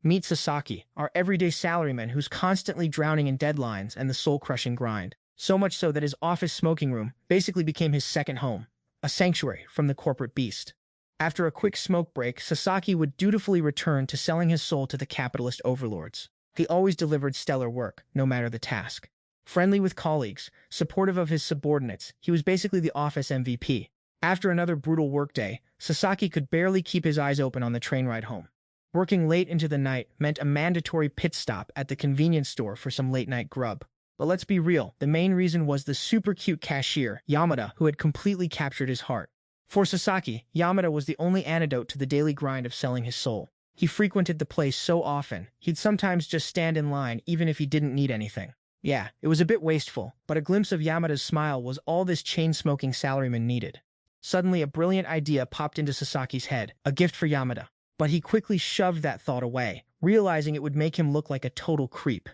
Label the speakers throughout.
Speaker 1: Meet Sasaki, our everyday salaryman who's constantly drowning in deadlines and the soul-crushing grind. So much so that his office smoking room basically became his second home, a sanctuary from the corporate beast. After a quick smoke break, Sasaki would dutifully return to selling his soul to the capitalist overlords. He always delivered stellar work, no matter the task. Friendly with colleagues, supportive of his subordinates, he was basically the office MVP. After another brutal workday, Sasaki could barely keep his eyes open on the train ride home. Working late into the night meant a mandatory pit stop at the convenience store for some late-night grub. But let's be real, the main reason was the super cute cashier, Yamada, who had completely captured his heart. For Sasaki, Yamada was the only antidote to the daily grind of selling his soul. He frequented the place so often, he'd sometimes just stand in line even if he didn't need anything. Yeah, it was a bit wasteful, but a glimpse of Yamada's smile was all this chain-smoking salaryman needed. Suddenly, a brilliant idea popped into Sasaki's head, a gift for Yamada. But he quickly shoved that thought away, realizing it would make him look like a total creep.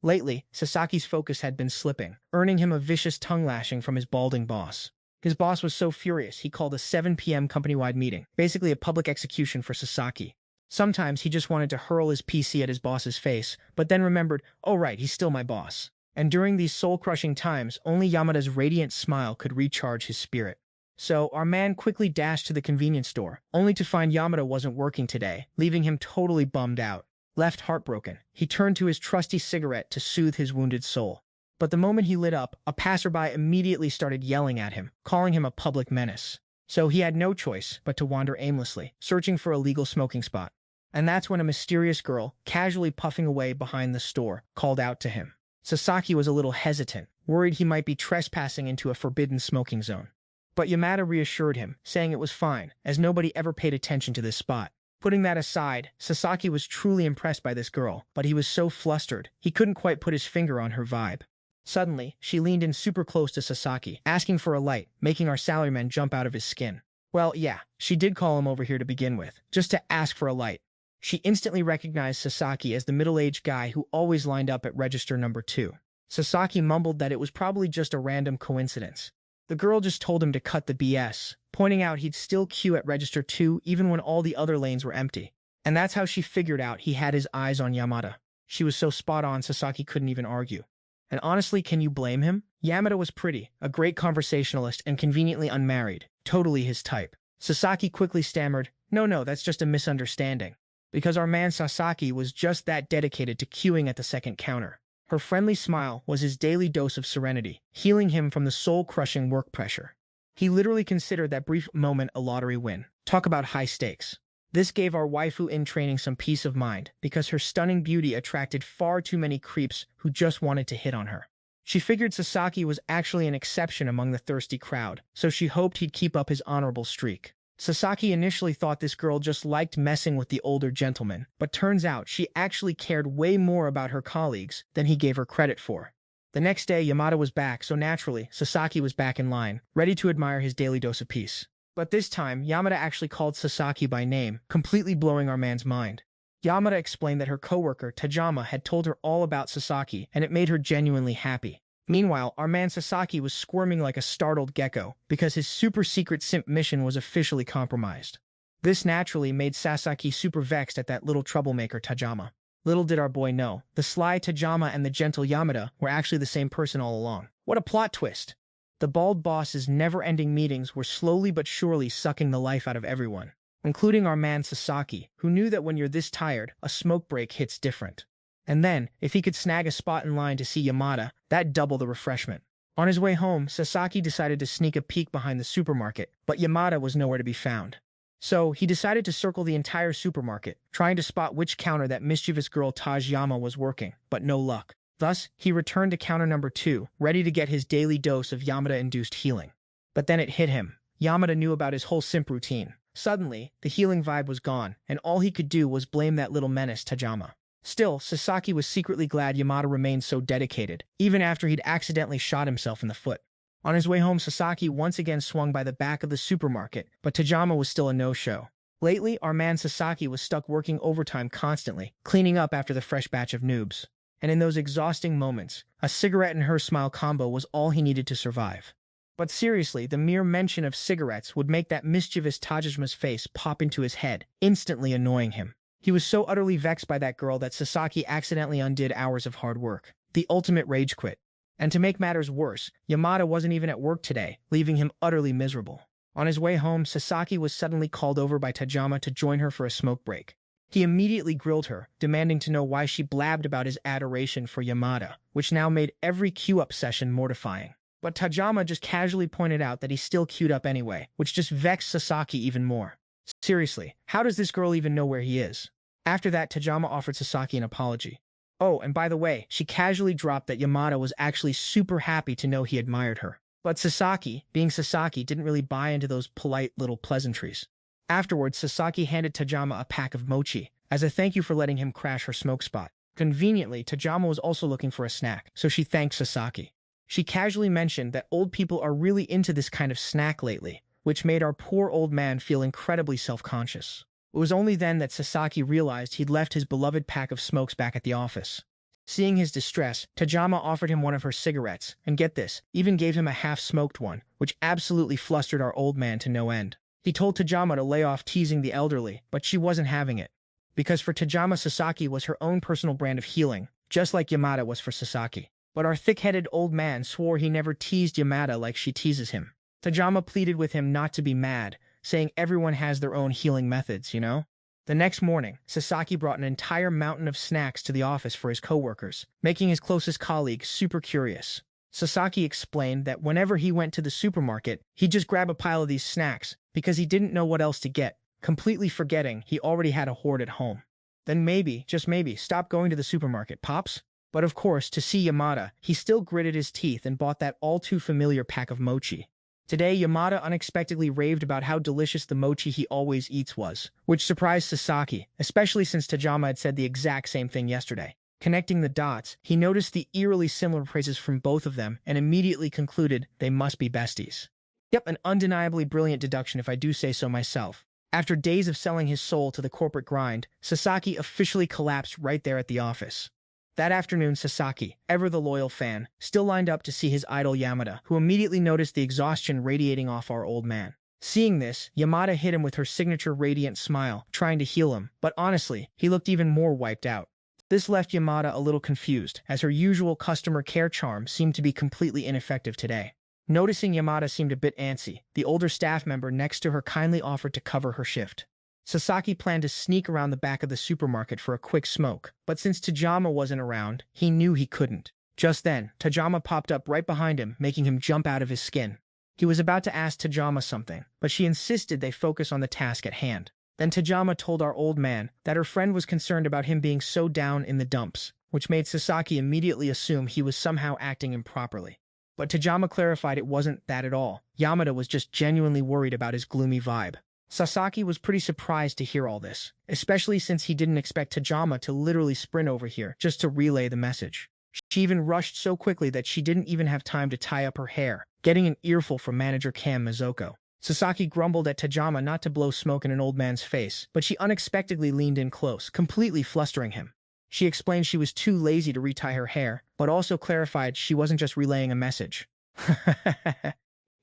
Speaker 1: Lately, Sasaki's focus had been slipping, earning him a vicious tongue-lashing from his balding boss. His boss was so furious he called a 7 p.m. company-wide meeting, basically a public execution for Sasaki. Sometimes he just wanted to hurl his PC at his boss's face, but then remembered, oh right, he's still my boss. And during these soul-crushing times, only Yamada's radiant smile could recharge his spirit. So, our man quickly dashed to the convenience store, only to find Yamada wasn't working today, leaving him totally bummed out. Left heartbroken, he turned to his trusty cigarette to soothe his wounded soul. But the moment he lit up, a passerby immediately started yelling at him, calling him a public menace. So he had no choice but to wander aimlessly, searching for a legal smoking spot. And that's when a mysterious girl, casually puffing away behind the store, called out to him. Sasaki was a little hesitant, worried he might be trespassing into a forbidden smoking zone. But Yamada reassured him, saying it was fine, as nobody ever paid attention to this spot. Putting that aside, Sasaki was truly impressed by this girl, but he was so flustered, he couldn't quite put his finger on her vibe. Suddenly, she leaned in super close to Sasaki, asking for a light, making our salaryman jump out of his skin. Well, yeah, she did call him over here to begin with, just to ask for a light. She instantly recognized Sasaki as the middle-aged guy who always lined up at register number 2. Sasaki mumbled that it was probably just a random coincidence. The girl just told him to cut the BS, pointing out he'd still queue at register 2 even when all the other lanes were empty. And that's how she figured out he had his eyes on Yamada. She was so spot on, Sasaki couldn't even argue. And honestly, can you blame him? Yamada was pretty, a great conversationalist, and conveniently unmarried. Totally his type. Sasaki quickly stammered, no, that's just a misunderstanding. Because our man Sasaki was just that dedicated to queuing at the second counter. Her friendly smile was his daily dose of serenity, healing him from the soul-crushing work pressure. He literally considered that brief moment a lottery win. Talk about high stakes. This gave our waifu in training some peace of mind, because her stunning beauty attracted far too many creeps who just wanted to hit on her. She figured Sasaki was actually an exception among the thirsty crowd, so she hoped he'd keep up his honorable streak. Sasaki initially thought this girl just liked messing with the older gentleman, but turns out she actually cared way more about her colleagues than he gave her credit for. The next day, Yamada was back, so naturally, Sasaki was back in line, ready to admire his daily dose of peace. But this time, Yamada actually called Sasaki by name, completely blowing our man's mind. Yamada explained that her coworker, Tayama, had told her all about Sasaki, and it made her genuinely happy. Meanwhile, our man Sasaki was squirming like a startled gecko because his super-secret simp mission was officially compromised. This naturally made Sasaki super vexed at that little troublemaker Tayama. Little did our boy know, the sly Tayama and the gentle Yamada were actually the same person all along. What a plot twist! The bald boss's never-ending meetings were slowly but surely sucking the life out of everyone, including our man Sasaki, who knew that when you're this tired, a smoke break hits different. And then, if he could snag a spot in line to see Yamada, that'd double the refreshment. On his way home, Sasaki decided to sneak a peek behind the supermarket, but Yamada was nowhere to be found. So, he decided to circle the entire supermarket, trying to spot which counter that mischievous girl Tayama was working, but no luck. Thus, he returned to counter number 2, ready to get his daily dose of Yamada-induced healing. But then it hit him. Yamada knew about his whole simp routine. Suddenly, the healing vibe was gone, and all he could do was blame that little menace Tayama. Still, Sasaki was secretly glad Yamada remained so dedicated, even after he'd accidentally shot himself in the foot. On his way home, Sasaki once again swung by the back of the supermarket, but Tayama was still a no-show. Lately, our man Sasaki was stuck working overtime constantly, cleaning up after the fresh batch of noobs. And in those exhausting moments, a cigarette and her smile combo was all he needed to survive. But seriously, the mere mention of cigarettes would make that mischievous Tajima's face pop into his head, instantly annoying him. He was so utterly vexed by that girl that Sasaki accidentally undid hours of hard work. The ultimate rage quit. And to make matters worse, Yamada wasn't even at work today, leaving him utterly miserable. On his way home, Sasaki was suddenly called over by Tayama to join her for a smoke break. He immediately grilled her, demanding to know why she blabbed about his adoration for Yamada, which now made every queue-up session mortifying. But Tayama just casually pointed out that he still queued up anyway, which just vexed Sasaki even more. Seriously, how does this girl even know where he is? After that, Tayama offered Sasaki an apology. Oh, and by the way, she casually dropped that Yamada was actually super happy to know he admired her. But Sasaki, being Sasaki, didn't really buy into those polite little pleasantries. Afterwards, Sasaki handed Tayama a pack of mochi, as a thank you for letting him crash her smoke spot. Conveniently, Tayama was also looking for a snack, so she thanked Sasaki. She casually mentioned that old people are really into this kind of snack lately, which made our poor old man feel incredibly self-conscious. It was only then that Sasaki realized he'd left his beloved pack of smokes back at the office. Seeing his distress, Tayama offered him one of her cigarettes, and get this, even gave him a half-smoked one, which absolutely flustered our old man to no end. He told Tayama to lay off teasing the elderly, but she wasn't having it. Because for Tayama, Sasaki was her own personal brand of healing, just like Yamada was for Sasaki. But our thick-headed old man swore he never teased Yamada like she teases him. Tayama pleaded with him not to be mad, saying everyone has their own healing methods, you know? The next morning, Sasaki brought an entire mountain of snacks to the office for his coworkers, making his closest colleague super curious. Sasaki explained that whenever he went to the supermarket, he'd just grab a pile of these snacks because he didn't know what else to get, completely forgetting he already had a hoard at home. Then maybe, just maybe, stop going to the supermarket, Pops? But of course, to see Yamada, he still gritted his teeth and bought that all-too-familiar pack of mochi. Today, Yamada unexpectedly raved about how delicious the mochi he always eats was, which surprised Sasaki, especially since Tayama had said the exact same thing yesterday. Connecting the dots, he noticed the eerily similar praises from both of them and immediately concluded they must be besties. Yep, an undeniably brilliant deduction if I do say so myself. After days of selling his soul to the corporate grind, Sasaki officially collapsed right there at the office. That afternoon, Sasaki, ever the loyal fan, still lined up to see his idol Yamada, who immediately noticed the exhaustion radiating off our old man. Seeing this, Yamada hit him with her signature radiant smile, trying to heal him, but honestly, he looked even more wiped out. This left Yamada a little confused, as her usual customer care charm seemed to be completely ineffective today. Noticing Yamada seemed a bit antsy, the older staff member next to her kindly offered to cover her shift. Sasaki planned to sneak around the back of the supermarket for a quick smoke, but since Tayama wasn't around, he knew he couldn't. Just then, Tayama popped up right behind him, making him jump out of his skin. He was about to ask Tayama something, but she insisted they focus on the task at hand. Then Tayama told our old man that her friend was concerned about him being so down in the dumps, which made Sasaki immediately assume he was somehow acting improperly. But Tayama clarified it wasn't that at all. Yamada was just genuinely worried about his gloomy vibe. Sasaki was pretty surprised to hear all this, especially since he didn't expect Tayama to literally sprint over here just to relay the message. She even rushed so quickly that she didn't even have time to tie up her hair, getting an earful from manager Cam Mizoko. Sasaki grumbled at Tayama not to blow smoke in an old man's face, but she unexpectedly leaned in close, completely flustering him. She explained she was too lazy to retie her hair, but also clarified she wasn't just relaying a message.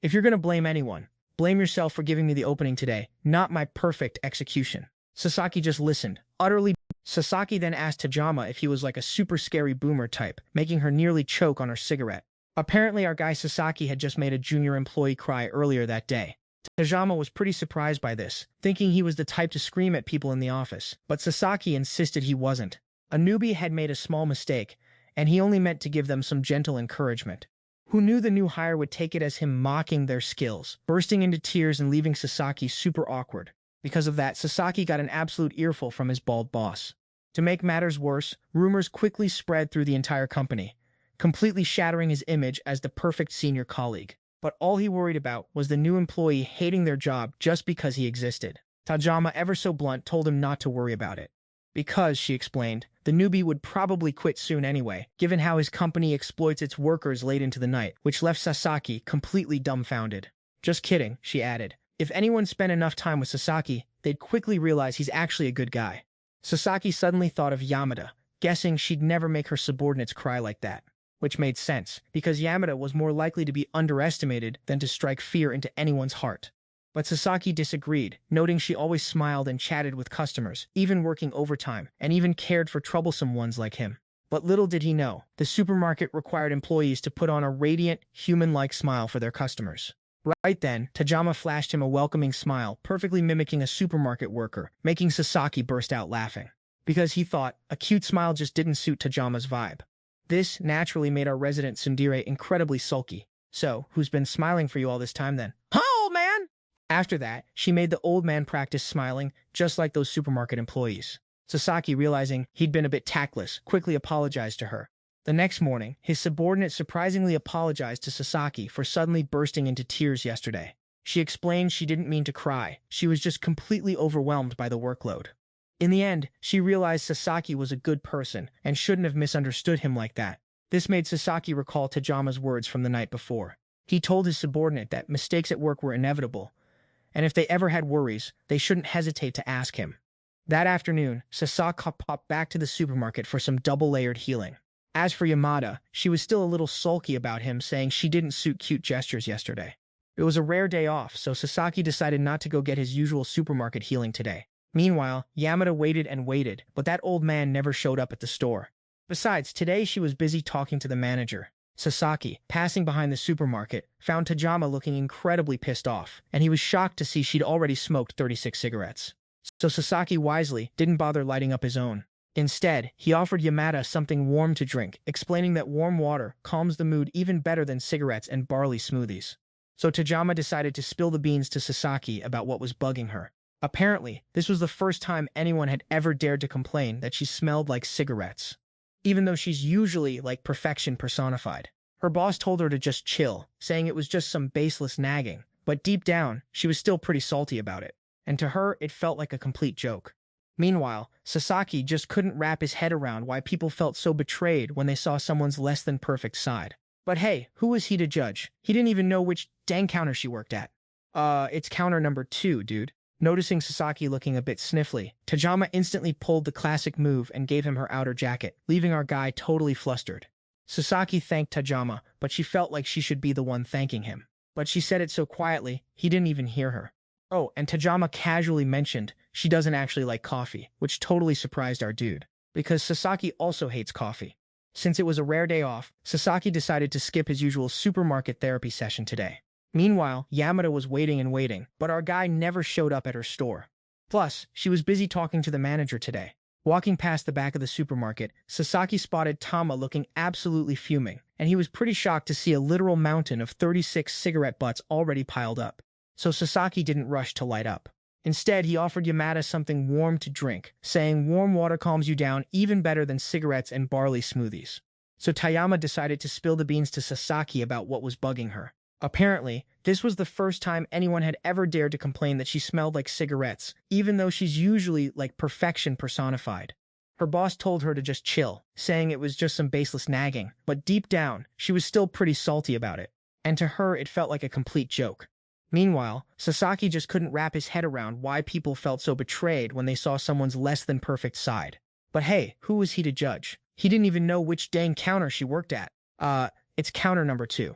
Speaker 1: If you're gonna blame anyone, blame yourself for giving me the opening today, not my perfect execution. Sasaki just listened, utterly. Sasaki then asked Tayama if he was like a super scary boomer type, making her nearly choke on her cigarette. Apparently our guy Sasaki had just made a junior employee cry earlier that day. Tayama was pretty surprised by this, thinking he was the type to scream at people in the office, but Sasaki insisted he wasn't. A newbie had made a small mistake, and he only meant to give them some gentle encouragement. Who knew the new hire would take it as him mocking their skills, bursting into tears and leaving Sasaki super awkward. Because of that, Sasaki got an absolute earful from his bald boss. To make matters worse, rumors quickly spread through the entire company, completely shattering his image as the perfect senior colleague. But all he worried about was the new employee hating their job just because he existed. Tayama, ever so blunt, told him not to worry about it. Because, she explained, the newbie would probably quit soon anyway, given how his company exploits its workers late into the night, which left Sasaki completely dumbfounded. Just kidding, she added. If anyone spent enough time with Sasaki, they'd quickly realize he's actually a good guy. Sasaki suddenly thought of Yamada, guessing she'd never make her subordinates cry like that. Which made sense, because Yamada was more likely to be underestimated than to strike fear into anyone's heart. But Sasaki disagreed, noting she always smiled and chatted with customers, even working overtime, and even cared for troublesome ones like him. But little did he know, the supermarket required employees to put on a radiant, human-like smile for their customers. Right then, Tayama flashed him a welcoming smile, perfectly mimicking a supermarket worker, making Sasaki burst out laughing. Because he thought, a cute smile just didn't suit Tajama's vibe. This naturally made our resident tsundere incredibly sulky. So, who's been smiling for you all this time then? Huh, old man? After that, she made the old man practice smiling, just like those supermarket employees. Sasaki, realizing he'd been a bit tactless, quickly apologized to her. The next morning, his subordinate surprisingly apologized to Sasaki for suddenly bursting into tears yesterday. She explained she didn't mean to cry, she was just completely overwhelmed by the workload. In the end, she realized Sasaki was a good person and shouldn't have misunderstood him like that. This made Sasaki recall Tajama's words from the night before. He told his subordinate that mistakes at work were inevitable, and if they ever had worries, they shouldn't hesitate to ask him. That afternoon, Sasaki popped back to the supermarket for some double-layered healing. As for Yamada, she was still a little sulky about him, saying she didn't suit cute gestures yesterday. It was a rare day off, so Sasaki decided not to go get his usual supermarket healing today. Meanwhile, Yamada waited and waited, but that old man never showed up at the store. Besides, today she was busy talking to the manager. Sasaki, passing behind the supermarket, found Tayama looking incredibly pissed off, and he was shocked to see she'd already smoked 36 cigarettes. So Sasaki wisely didn't bother lighting up his own. Instead, he offered Yamada something warm to drink, explaining that warm water calms the mood even better than cigarettes and barley smoothies. So Tayama decided to spill the beans to Sasaki about what was bugging her. Apparently, this was the first time anyone had ever dared to complain that she smelled like cigarettes, even though she's usually like perfection personified. Her boss told her to just chill, saying it was just some baseless nagging, but deep down, she was still pretty salty about it. And to her, it felt like a complete joke. Meanwhile, Sasaki just couldn't wrap his head around why people felt so betrayed when they saw someone's less-than-perfect side. But hey, who was he to judge? He didn't even know which dang counter she worked at. It's counter number 2, dude. Noticing Sasaki looking a bit sniffly, Tayama instantly pulled the classic move and gave him her outer jacket, leaving our guy totally flustered. Sasaki thanked Tayama, but she felt like she should be the one thanking him. But she said it so quietly, he didn't even hear her. Oh, and Tayama casually mentioned she doesn't actually like coffee, which totally surprised our dude, because Sasaki also hates coffee. Since it was a rare day off, Sasaki decided to skip his usual supermarket therapy session today. Meanwhile, Yamada was waiting and waiting, but our guy never showed up at her store. Plus, she was busy talking to the manager today. Walking past the back of the supermarket, Sasaki spotted Tama looking absolutely fuming, and he was pretty shocked to see a literal mountain of 36 cigarette butts already piled up. So Sasaki didn't rush to light up. Instead, he offered Yamada something warm to drink, saying warm water calms you down even better than cigarettes and barley smoothies. So Tayama decided to spill the beans to Sasaki about what was bugging her. Apparently, this was the first time anyone had ever dared to complain that she smelled like cigarettes, even though she's usually like perfection personified. Her boss told her to just chill, saying it was just some baseless nagging, but deep down, she was still pretty salty about it. And to her, it felt like a complete joke. Meanwhile, Sasaki just couldn't wrap his head around why people felt so betrayed when they saw someone's less-than-perfect side. But hey, who was he to judge? He didn't even know which dang counter she worked at. It's counter number 2.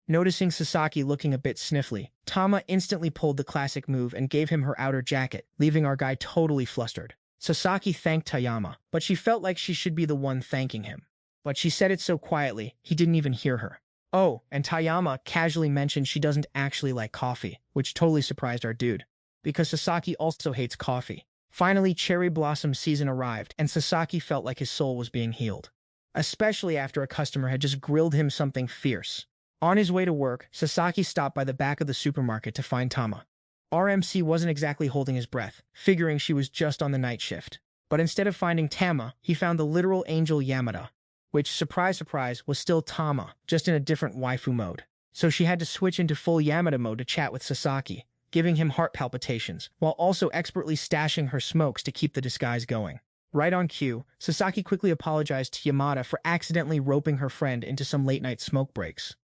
Speaker 1: Noticing Sasaki looking a bit sniffly, Tama instantly pulled the classic move and gave him her outer jacket, leaving our guy totally flustered. Sasaki thanked Tayama, but she felt like she should be the one thanking him. But she said it so quietly, he didn't even hear her. Oh, and Tayama casually mentioned she doesn't actually like coffee, which totally surprised our dude, because Sasaki also hates coffee. Finally, cherry blossom season arrived, and Sasaki felt like his soul was being healed, especially after a customer had just grilled him something fierce. On his way to work, Sasaki stopped by the back of the supermarket to find Tama. RMC wasn't exactly holding his breath, figuring she was just on the night shift. But instead of finding Tama, he found the literal angel Yamada, which, surprise surprise, was still Tama, just in a different waifu mode. So she had to switch into full Yamada mode to chat with Sasaki, giving him heart palpitations, while also expertly stashing her smokes to keep the disguise going. Right on cue, Sasaki quickly apologized to Yamada for accidentally roping her friend into some late-night smoke breaks.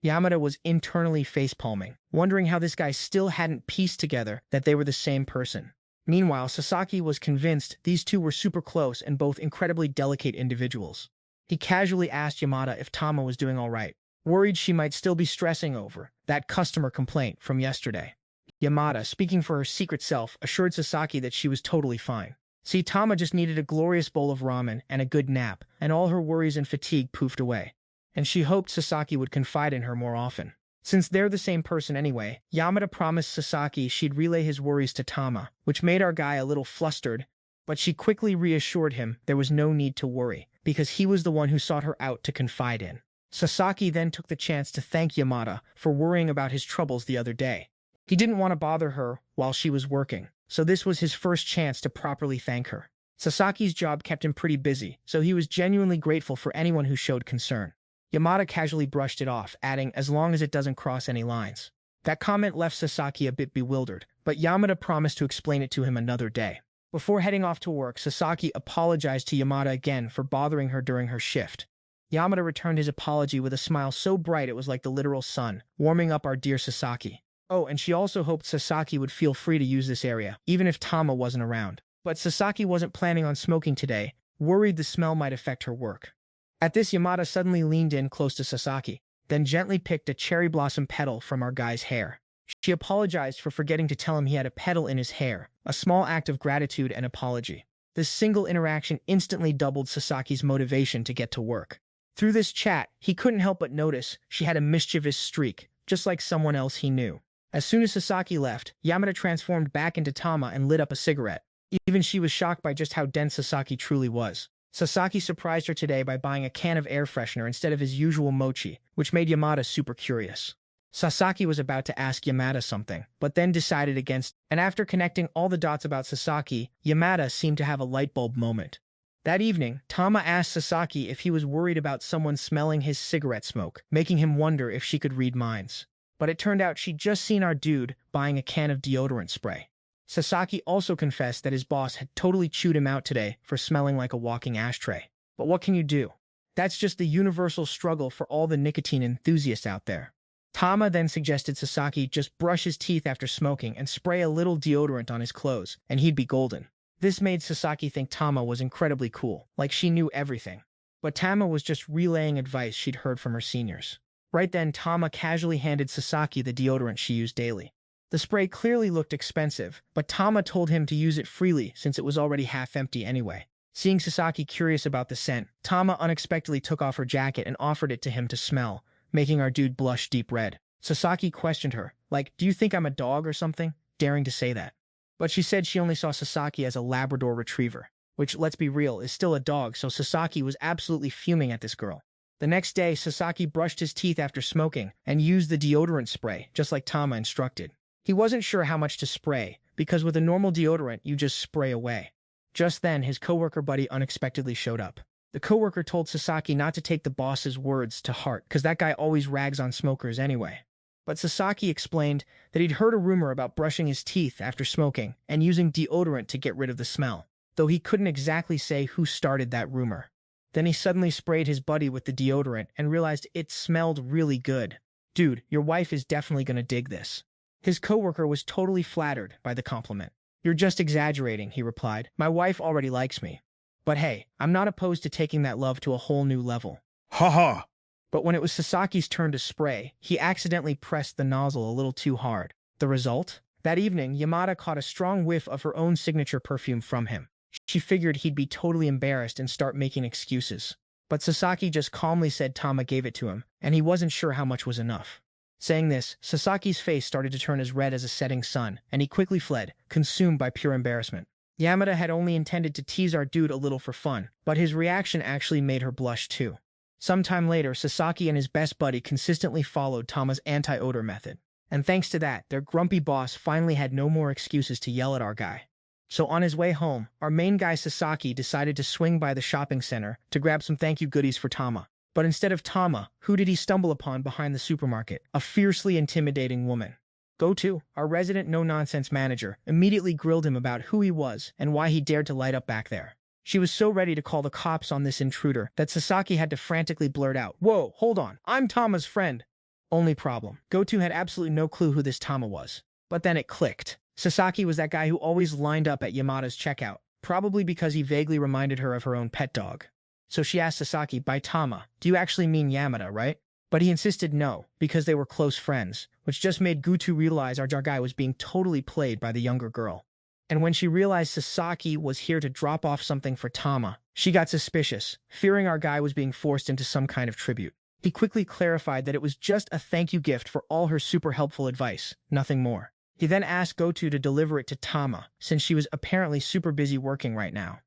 Speaker 1: Yamada was internally facepalming, wondering how this guy still hadn't pieced together that they were the same person. Meanwhile, Sasaki was convinced these two were super close and both incredibly delicate individuals. He casually asked Yamada if Tama was doing all right, worried she might still be stressing over that customer complaint from yesterday. Yamada, speaking for her secret self, assured Sasaki that she was totally fine. See, Tama just needed a glorious bowl of ramen and a good nap, and all her worries and fatigue poofed away. And she hoped Sasaki would confide in her more often. Since they're the same person anyway, Yamada promised Sasaki she'd relay his worries to Tama, which made our guy a little flustered, but she quickly reassured him there was no need to worry, because he was the one who sought her out to confide in. Sasaki then took the chance to thank Yamada for worrying about his troubles the other day. He didn't want to bother her while she was working, so this was his first chance to properly thank her. Sasaki's job kept him pretty busy, so he was genuinely grateful for anyone who showed concern. Yamada casually brushed it off, adding, as long as it doesn't cross any lines. That comment left Sasaki a bit bewildered, but Yamada promised to explain it to him another day. Before heading off to work, Sasaki apologized to Yamada again for bothering her during her shift. Yamada returned his apology with a smile so bright it was like the literal sun, warming up our dear Sasaki. Oh, and she also hoped Sasaki would feel free to use this area, even if Tama wasn't around. But Sasaki wasn't planning on smoking today, worried the smell might affect her work. At this, Yamada suddenly leaned in close to Sasaki, then gently picked a cherry blossom petal from our guy's hair. She apologized for forgetting to tell him he had a petal in his hair, a small act of gratitude and apology. This single interaction instantly doubled Sasaki's motivation to get to work. Through this chat, he couldn't help but notice she had a mischievous streak, just like someone else he knew. As soon as Sasaki left, Yamada transformed back into Tama and lit up a cigarette. Even she was shocked by just how dense Sasaki truly was. Sasaki surprised her today by buying a can of air freshener instead of his usual mochi, which made Yamada super curious. Sasaki was about to ask Yamada something, but then decided against, and after connecting all the dots about Sasaki, Yamada seemed to have a light bulb moment. That evening, Tama asked Sasaki if he was worried about someone smelling his cigarette smoke, making him wonder if she could read minds. But it turned out she'd just seen our dude buying a can of deodorant spray. Sasaki also confessed that his boss had totally chewed him out today for smelling like a walking ashtray. But what can you do? That's just the universal struggle for all the nicotine enthusiasts out there. Tama then suggested Sasaki just brush his teeth after smoking and spray a little deodorant on his clothes, and he'd be golden. This made Sasaki think Tama was incredibly cool, like she knew everything. But Tama was just relaying advice she'd heard from her seniors. Right then, Tama casually handed Sasaki the deodorant she used daily. The spray clearly looked expensive, but Tama told him to use it freely since it was already half empty anyway. Seeing Sasaki curious about the scent, Tama unexpectedly took off her jacket and offered it to him to smell, making our dude blush deep red. Sasaki questioned her, like, do you think I'm a dog or something? Daring to say that. But she said she only saw Sasaki as a Labrador retriever, which, let's be real, is still a dog, so Sasaki was absolutely fuming at this girl. The next day, Sasaki brushed his teeth after smoking and used the deodorant spray, just like Tama instructed. He wasn't sure how much to spray, because with a normal deodorant, you just spray away. Just then, his coworker buddy unexpectedly showed up. The coworker told Sasaki not to take the boss's words to heart, because that guy always rags on smokers anyway. But Sasaki explained that he'd heard a rumor about brushing his teeth after smoking and using deodorant to get rid of the smell, though he couldn't exactly say who started that rumor. Then he suddenly sprayed his buddy with the deodorant and realized it smelled really good. Dude, your wife is definitely gonna dig this. His coworker was totally flattered by the compliment. You're just exaggerating, he replied. My wife already likes me. But hey, I'm not opposed to taking that love to a whole new level.
Speaker 2: Ha ha!
Speaker 1: But when it was Sasaki's turn to spray, he accidentally pressed the nozzle a little too hard. The result? That evening, Yamada caught a strong whiff of her own signature perfume from him. She figured he'd be totally embarrassed and start making excuses. But Sasaki just calmly said Tama gave it to him, and he wasn't sure how much was enough. Saying this, Sasaki's face started to turn as red as a setting sun, and he quickly fled, consumed by pure embarrassment. Yamada had only intended to tease our dude a little for fun, but his reaction actually made her blush too. Sometime later, Sasaki and his best buddy consistently followed Tama's anti-odor method. And thanks to that, their grumpy boss finally had no more excuses to yell at our guy. So on his way home, our main guy Sasaki decided to swing by the shopping center to grab some thank you goodies for Tama. But instead of Tama, who did he stumble upon behind the supermarket? A fiercely intimidating woman. Go-To, our resident no-nonsense manager, immediately grilled him about who he was and why he dared to light up back there. She was so ready to call the cops on this intruder that Sasaki had to frantically blurt out, "Whoa, hold on, I'm Tama's friend." Only problem, Go-To had absolutely no clue who this Tama was. But then it clicked. Sasaki was that guy who always lined up at Yamada's checkout, probably because he vaguely reminded her of her own pet dog. So she asked Sasaki, by Tama, do you actually mean Yamada, right? But he insisted no, because they were close friends, which just made Gutu realize our guy was being totally played by the younger girl. And when she realized Sasaki was here to drop off something for Tama, she got suspicious, fearing our guy was being forced into some kind of tribute. He quickly clarified that it was just a thank you gift for all her super helpful advice, nothing more. He then asked Goto to deliver it to Tama, since she was apparently super busy working right now.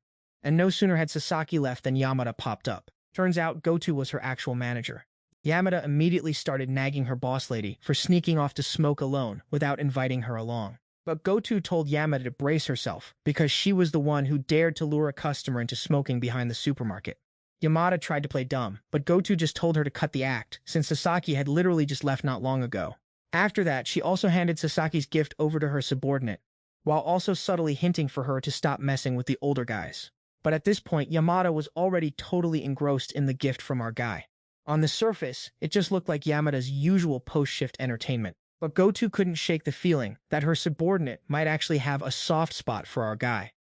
Speaker 1: And no sooner had Sasaki left than Yamada popped up. Turns out Goto was her actual manager. Yamada immediately started nagging her boss lady for sneaking off to smoke alone without inviting her along. But Goto told Yamada to brace herself because she was the one who dared to lure a customer into smoking behind the supermarket. Yamada tried to play dumb, but Goto just told her to cut the act since Sasaki had literally just left not long ago. After that, she also handed Sasaki's gift over to her subordinate, while also subtly hinting for her to stop messing with the older guys. But at this point, Yamada was already totally engrossed in the gift from our guy. On the surface, it just looked like Yamada's usual post-shift entertainment. But Goto couldn't shake the feeling that her subordinate might actually have a soft spot for our guy.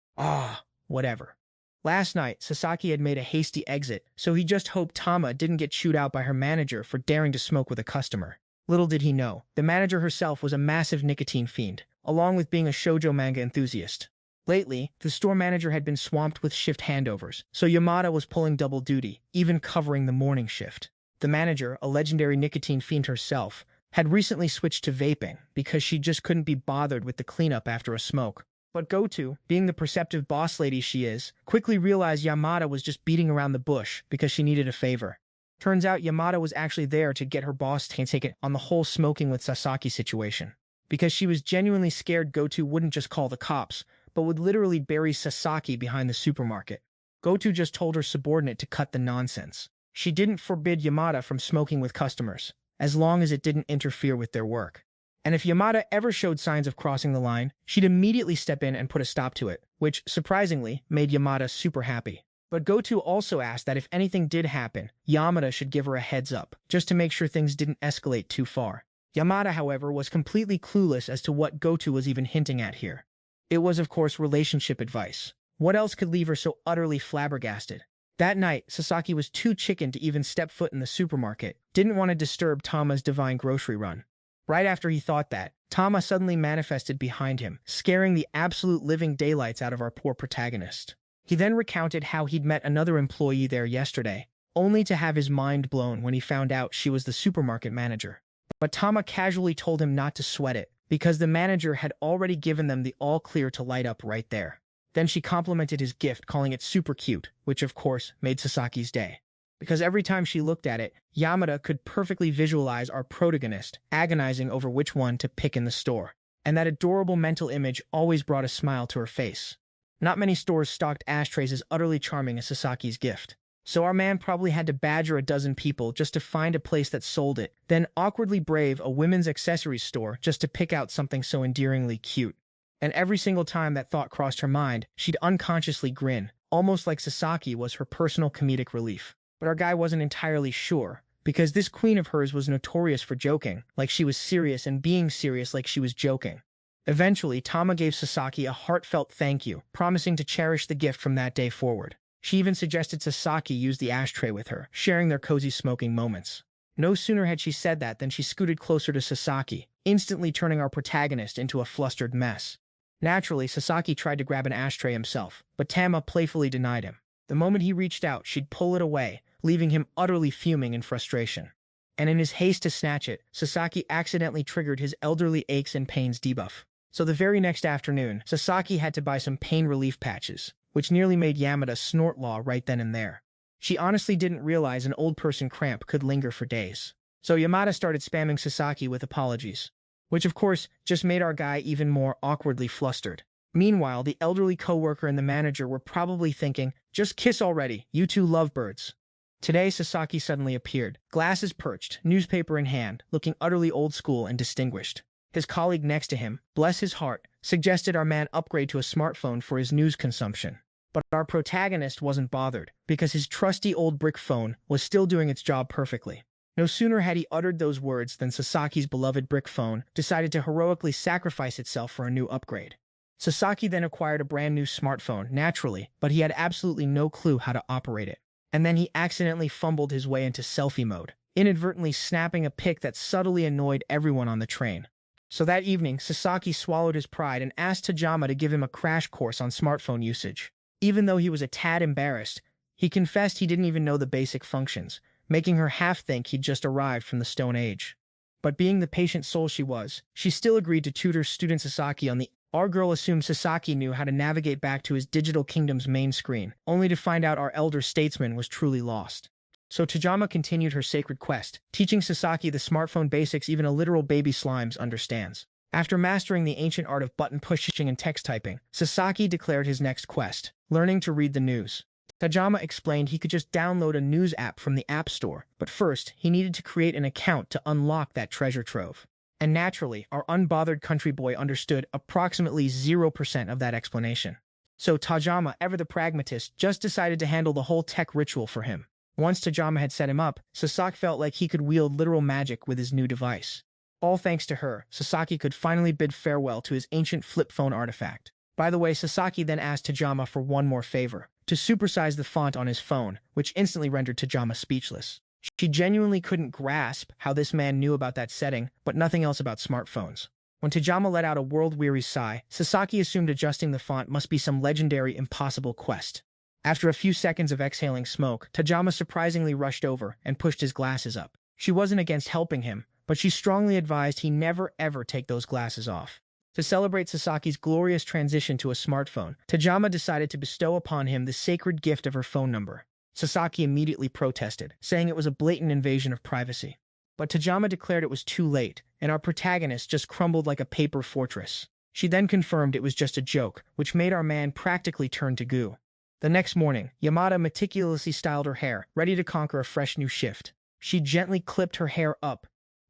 Speaker 1: Whatever. Last night, Sasaki had made a hasty exit, so he just hoped Tama didn't get chewed out by her manager for daring to smoke with a customer. Little did he know, the manager herself was a massive nicotine fiend, along with being a shoujo manga enthusiast. Lately, the store manager had been swamped with shift handovers, so Yamada was pulling double duty, even covering the morning shift. The manager, a legendary nicotine fiend herself, had recently switched to vaping because she just couldn't be bothered with the cleanup after a smoke. But Goto, being the perceptive boss lady she is, quickly realized Yamada was just beating around the bush because she needed a favor. Turns out Yamada was actually there to get her boss to take it on the whole smoking with Sasaki situation. Because she was genuinely scared Goto wouldn't just call the cops, but would literally bury Sasaki behind the supermarket. Goto just told her subordinate to cut the nonsense. She didn't forbid Yamada from smoking with customers, as long as it didn't interfere with their work. And if Yamada ever showed signs of crossing the line, she'd immediately step in and put a stop to it, which, surprisingly, made Yamada super happy. But Goto also asked that if anything did happen, Yamada should give her a heads up, just to make sure things didn't escalate too far. Yamada, however, was completely clueless as to what Goto was even hinting at here. It was, of course, relationship advice. What else could leave her so utterly flabbergasted? That night, Sasaki was too chicken to even step foot in the supermarket, didn't want to disturb Tama's divine grocery run. Right after he thought that, Tama suddenly manifested behind him, scaring the absolute living daylights out of our poor protagonist. He then recounted how he'd met another employee there yesterday, only to have his mind blown when he found out she was the supermarket manager. But Tama casually told him not to sweat it, because the manager had already given them the all-clear to light up right there. Then she complimented his gift, calling it super cute, which of course made Sasaki's day. Because every time she looked at it, Yamada could perfectly visualize our protagonist agonizing over which one to pick in the store. And that adorable mental image always brought a smile to her face. Not many stores stocked ashtrays as utterly charming as Sasaki's gift. So our man probably had to badger a dozen people just to find a place that sold it, then awkwardly brave a women's accessories store just to pick out something so endearingly cute. And every single time that thought crossed her mind, she'd unconsciously grin, almost like Sasaki was her personal comedic relief. But our guy wasn't entirely sure, because this queen of hers was notorious for joking, like she was serious, and being serious like she was joking. Eventually, Tama gave Sasaki a heartfelt thank you, promising to cherish the gift from that day forward. She even suggested Sasaki use the ashtray with her, sharing their cozy smoking moments. No sooner had she said that than she scooted closer to Sasaki, instantly turning our protagonist into a flustered mess. Naturally, Sasaki tried to grab an ashtray himself, but Tama playfully denied him. The moment he reached out, she'd pull it away, leaving him utterly fuming in frustration. And in his haste to snatch it, Sasaki accidentally triggered his elderly aches and pains debuff. So the very next afternoon, Sasaki had to buy some pain relief patches, which nearly made Yamada snort law right then and there. She honestly didn't realize an old person cramp could linger for days. So Yamada started spamming Sasaki with apologies, which of course just made our guy even more awkwardly flustered. Meanwhile, the elderly coworker and the manager were probably thinking, just kiss already, you two lovebirds. Today, Sasaki suddenly appeared, glasses perched, newspaper in hand, looking utterly old school and distinguished. His colleague next to him, bless his heart, suggested our man upgrade to a smartphone for his news consumption. But our protagonist wasn't bothered, because his trusty old brick phone was still doing its job perfectly. No sooner had he uttered those words than Sasaki's beloved brick phone decided to heroically sacrifice itself for a new upgrade. Sasaki then acquired a brand new smartphone, naturally, but he had absolutely no clue how to operate it. And then he accidentally fumbled his way into selfie mode, inadvertently snapping a pic that subtly annoyed everyone on the train. So that evening, Sasaki swallowed his pride and asked Tayama to give him a crash course on smartphone usage. Even though he was a tad embarrassed, he confessed he didn't even know the basic functions, making her half think he'd just arrived from the Stone Age. But being the patient soul she was, she still agreed to tutor student Sasaki on the Our girl assumed Sasaki knew how to navigate back to his digital kingdom's main screen, only to find out our elder statesman was truly lost. So Tayama continued her sacred quest, teaching Sasaki the smartphone basics even a literal baby slimes understands. After mastering the ancient art of button pushing and text typing, Sasaki declared his next quest, learning to read the news. Tayama explained he could just download a news app from the App Store, but first, he needed to create an account to unlock that treasure trove. And naturally, our unbothered country boy understood approximately 0% of that explanation. So Tayama, ever the pragmatist, just decided to handle the whole tech ritual for him. Once Tayama had set him up, Sasaki felt like he could wield literal magic with his new device. All thanks to her, Sasaki could finally bid farewell to his ancient flip phone artifact. By the way, Sasaki then asked Tayama for one more favor, to supersize the font on his phone, which instantly rendered Tayama speechless. She genuinely couldn't grasp how this man knew about that setting, but nothing else about smartphones. When Tayama let out a world-weary sigh, Sasaki assumed adjusting the font must be some legendary impossible quest. After a few seconds of exhaling smoke, Tayama surprisingly rushed over and pushed his glasses up. She wasn't against helping him, but she strongly advised he never ever take those glasses off. To celebrate Sasaki's glorious transition to a smartphone, Tayama decided to bestow upon him the sacred gift of her phone number. Sasaki immediately protested, saying it was a blatant invasion of privacy. But Tayama declared it was too late, and our protagonist just crumbled like a paper fortress. She then confirmed it was just a joke, which made our man practically turn to goo. The next morning, Yamada meticulously styled her hair, ready to conquer a fresh new shift. She gently clipped her hair up,